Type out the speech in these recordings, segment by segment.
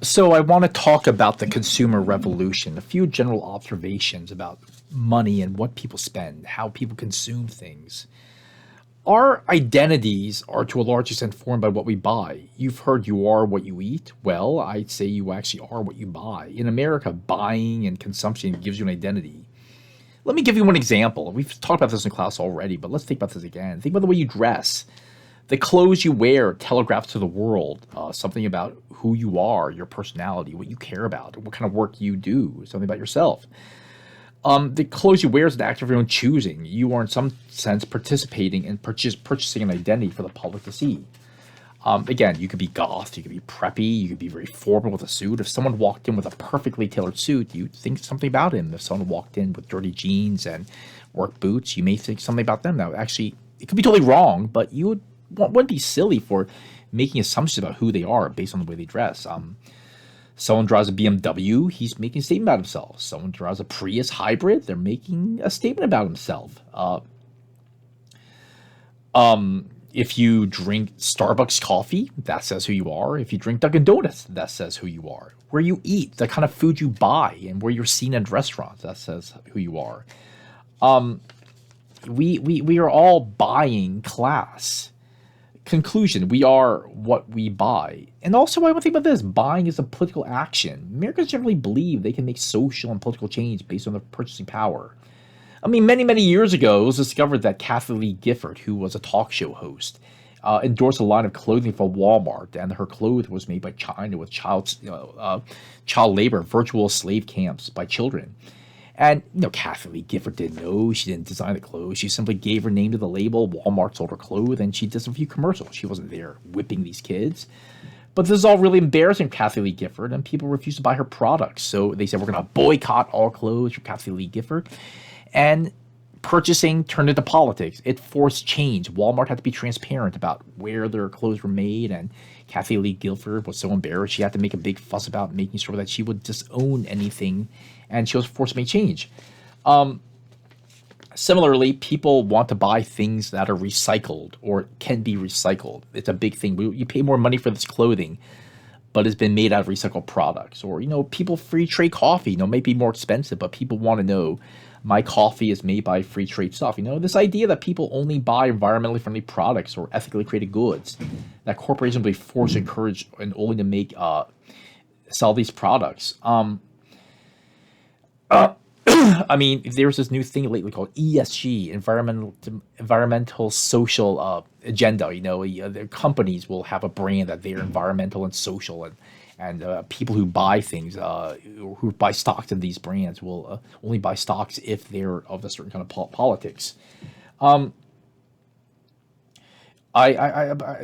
So I want to talk about the consumer revolution, a few general observations about money and what people spend, how people consume things. Our identities are to a large extent formed by what we buy. You've heard you are what you eat. Well, I'd say you actually are what you buy. In America, buying and consumption gives you an identity. Let me give you one example. We've talked about this in class already, but let's think about this again. Think about the way you dress. The clothes you wear telegraph to the world something about who you are, your personality, what you care about, what kind of work you do, something about yourself. The clothes you wear is an act of your own choosing. You are, in some sense, participating in purchasing an identity for the public to see. Again, you could be goth, you could be preppy, you could be very formal with a suit. If someone walked in with a perfectly tailored suit, you'd think something about him. If someone walked in with dirty jeans and work boots, you may think something about them. Now, actually, it could be totally wrong, but you wouldn't be silly for making assumptions about who they are based on the way they dress. Someone drives a BMW, he's making a statement about himself. Someone drives a Prius hybrid, they're making a statement about himself. If you drink Starbucks coffee, that says who you are. If you drink Dunkin' Donuts, that says who you are. Where you eat, the kind of food you buy, and where you're seen in restaurants, that says who you are. We are all buying class. Conclusion, we are what we buy. And also, I want to think about this. Buying is a political action. Americans generally believe they can make social and political change based on their purchasing power. I mean, many years ago, it was discovered that Kathy Lee Gifford, who was a talk show host, endorsed a line of clothing for Walmart, and her clothes was made by China with child labor, virtual slave camps by children. And, Kathy Lee Gifford didn't know. She didn't design the clothes. She simply gave her name to the label. Walmart sold her clothes, and she did a few commercials. She wasn't there whipping these kids. But this is all really embarrassing for Kathy Lee Gifford, and people refused to buy her products. So they said, we're going to boycott all clothes from Kathy Lee Gifford. And purchasing turned into politics. It forced change. Walmart had to be transparent about where their clothes were made, and Kathy Lee Gifford was so embarrassed she had to make a big fuss about making sure that she would disown anything, and she was forced to make change. Similarly, people want to buy things that are recycled or can be recycled. It's a big thing. You pay more money for this clothing, but it's been made out of recycled products. Or, people free trade coffee, may be more expensive, but people want to know my coffee is made by free trade stuff. This idea that people only buy environmentally friendly products or ethically created goods, that corporations will be forced to encourage and only to make, sell these products. I mean, there's this new thing lately called ESG, environmental social agenda. The companies will have a brand that they're environmental and social, and people who buy things, who buy stocks in these brands, will only buy stocks if they're of a certain kind of politics. I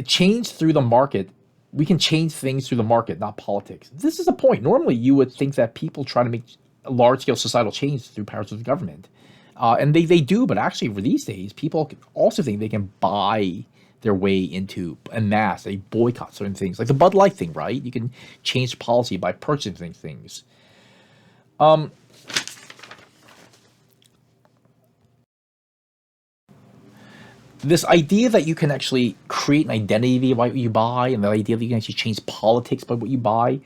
change through the market. We can change things through the market, not politics. This is the point. Normally, you would think that people try to make large-scale societal change through powers of the government. And they do, but actually for these days, people also think they can buy their way into en masse. They boycott certain things, like the Bud Light thing, right? You can change policy by purchasing things. This idea that you can actually create an identity by what you buy, and the idea that you can actually change politics by what you buy,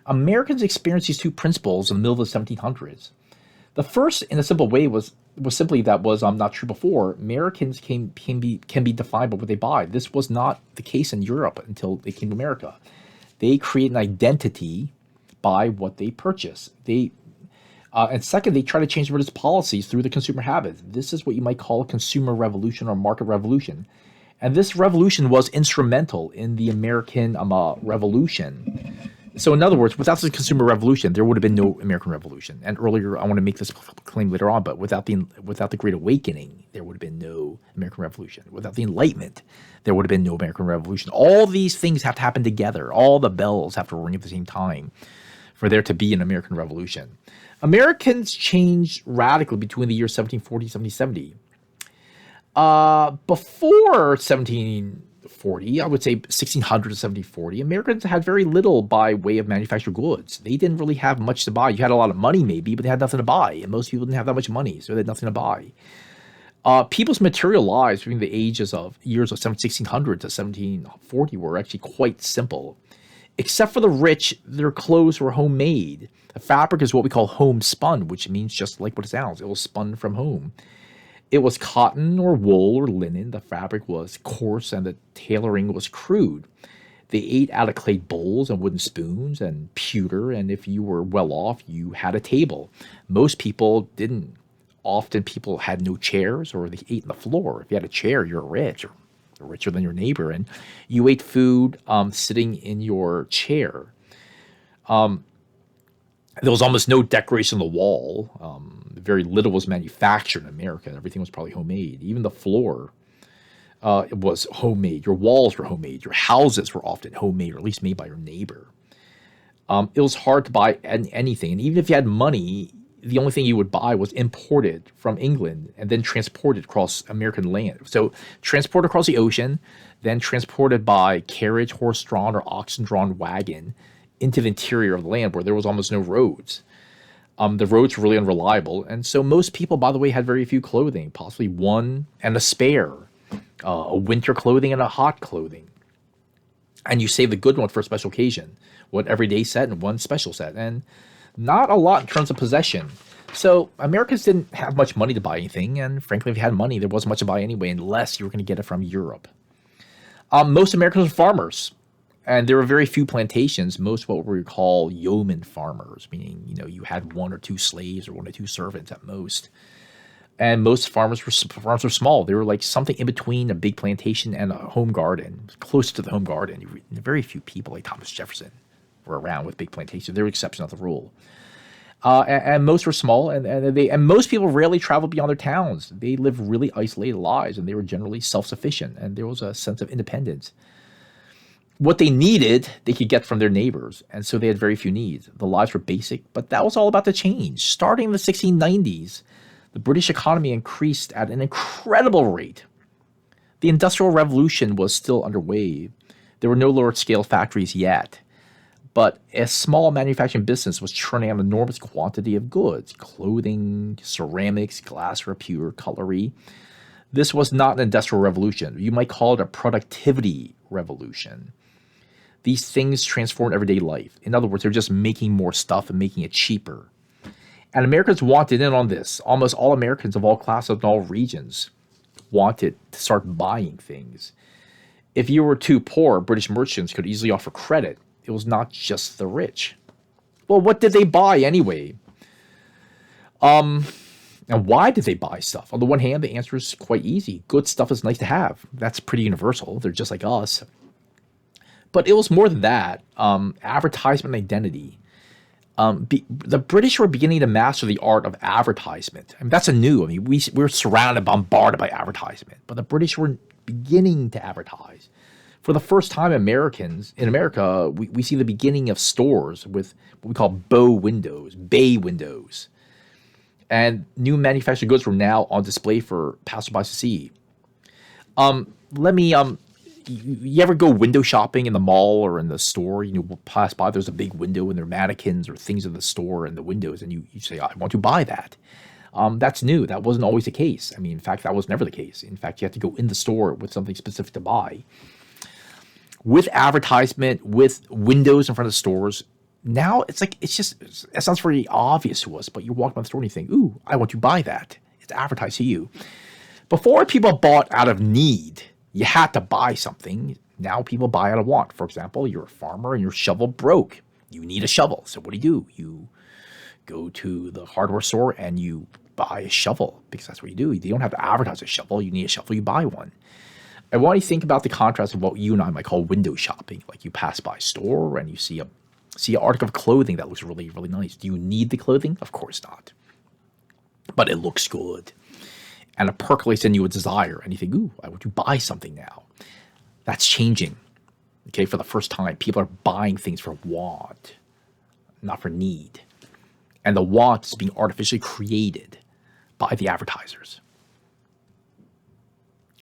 Americans experienced these two principles in the middle of the 1700s. The first, in a simple way, was simply that was not true before. Americans can be defined by what they buy. This was not the case in Europe until they came to America. They create an identity by what they purchase. And second, they try to change religious policies through the consumer habits. This is what you might call a consumer revolution or market revolution. And this revolution was instrumental in the American Revolution. So in other words, without the consumer revolution, there would have been no American Revolution. And earlier, I want to make this claim later on, but without the Great Awakening, there would have been no American Revolution. Without the Enlightenment, there would have been no American Revolution. All these things have to happen together. All the bells have to ring at the same time for there to be an American Revolution. Americans changed radically between the years 1740 and 1770. Before 1740, I would say 1600 to 1740, Americans had very little by way of manufactured goods. They didn't really have much to buy. You had a lot of money maybe, but they had nothing to buy. And most people didn't have that much money, so they had nothing to buy. People's material lives between the years of 1600 to 1740 were actually quite simple. Except for the rich, their clothes were homemade. The fabric is what we call homespun, which means just like what it sounds. It was spun from home. It was cotton or wool or linen. The fabric was coarse and the tailoring was crude. They ate out of clay bowls and wooden spoons and pewter, and if you were well off, you had a table. Most people didn't. Often people had no chairs or they ate on the floor. If you had a chair, you're rich or richer than your neighbor, and you ate food sitting in your chair. There was almost no decoration on the wall. Very little was manufactured in America. Everything was probably homemade. Even the floor it was homemade. Your walls were homemade. Your houses were often homemade, or at least made by your neighbor. It was hard to buy anything. And even if you had money, the only thing you would buy was imported from England and then transported across American land. So transported across the ocean, then transported by carriage, horse-drawn or oxen-drawn wagon into the interior of the land where there was almost no roads. The roads were really unreliable. And so most people, by the way, had very few clothing, possibly one and a spare, a winter clothing and a hot clothing. And you save the good one for a special occasion, one everyday set and one special set. And not a lot in terms of possession. So Americans didn't have much money to buy anything. And frankly, if you had money, there wasn't much to buy anyway, unless you were going to get it from Europe. Most Americans were farmers. And there were very few plantations, most what we call yeoman farmers, meaning, you had one or two slaves or one or two servants at most. And most farms were small. They were like something in between a big plantation and a home garden, close to the home garden. Very few people like Thomas Jefferson were around with big plantations. They were exception of the rule. And most were small, and most people rarely traveled beyond their towns. They lived really isolated lives, and they were generally self-sufficient, and there was a sense of independence. What they needed, they could get from their neighbors, and so they had very few needs. The lives were basic, but that was all about to change. Starting in the 1690s, the British economy increased at an incredible rate. The Industrial Revolution was still underway. There were no large-scale factories yet, but a small manufacturing business was churning out an enormous quantity of goods: clothing, ceramics, glassware, pewter, cutlery. This was not an industrial revolution. You might call it a productivity revolution. These things transformed everyday life. In other words, they're just making more stuff and making it cheaper. And Americans wanted in on this. Almost all Americans of all classes and all regions wanted to start buying things. If you were too poor, British merchants could easily offer credit. It was not just the rich. Well, what did they buy anyway? And why did they buy stuff? On the one hand, the answer is quite easy. Good stuff is nice to have. That's pretty universal. They're just like us. But it was more than that. Advertisement and identity. The British were beginning to master the art of advertisement. That's anew. We're surrounded, bombarded by advertisement. But the British were beginning to advertise. For the first time, in America, we see the beginning of stores with what we call bay windows. And new manufactured goods were now on display for passersby to see. You ever go window shopping in the mall or in the store? We'll pass by, there's a big window and there are mannequins or things in the store and the windows, and you say, I want to buy that. That's new. That wasn't always the case. In fact, that was never the case. In fact, you had to go in the store with something specific to buy. With advertisement, with windows in front of stores, now it sounds very obvious to us, but you walk by the store and you think, ooh, I want to buy that. It's advertised to you. Before, people bought out of need. You had to buy something. Now people buy out of want. For example, you're a farmer and your shovel broke. You need a shovel. So what do? You go to the hardware store and you buy a shovel, because that's what you do. You don't have to advertise a shovel. You need a shovel, you buy one. I want you to think about the contrast of what you and I might call window shopping. Like you pass by a store and you see an article of clothing that looks really, really nice. Do you need the clothing? Of course not. But it looks good. And it percolates in you a desire. And you think, ooh, I want to buy something now. That's changing. Okay, for the first time, people are buying things for want, not for need. And the want is being artificially created by the advertisers.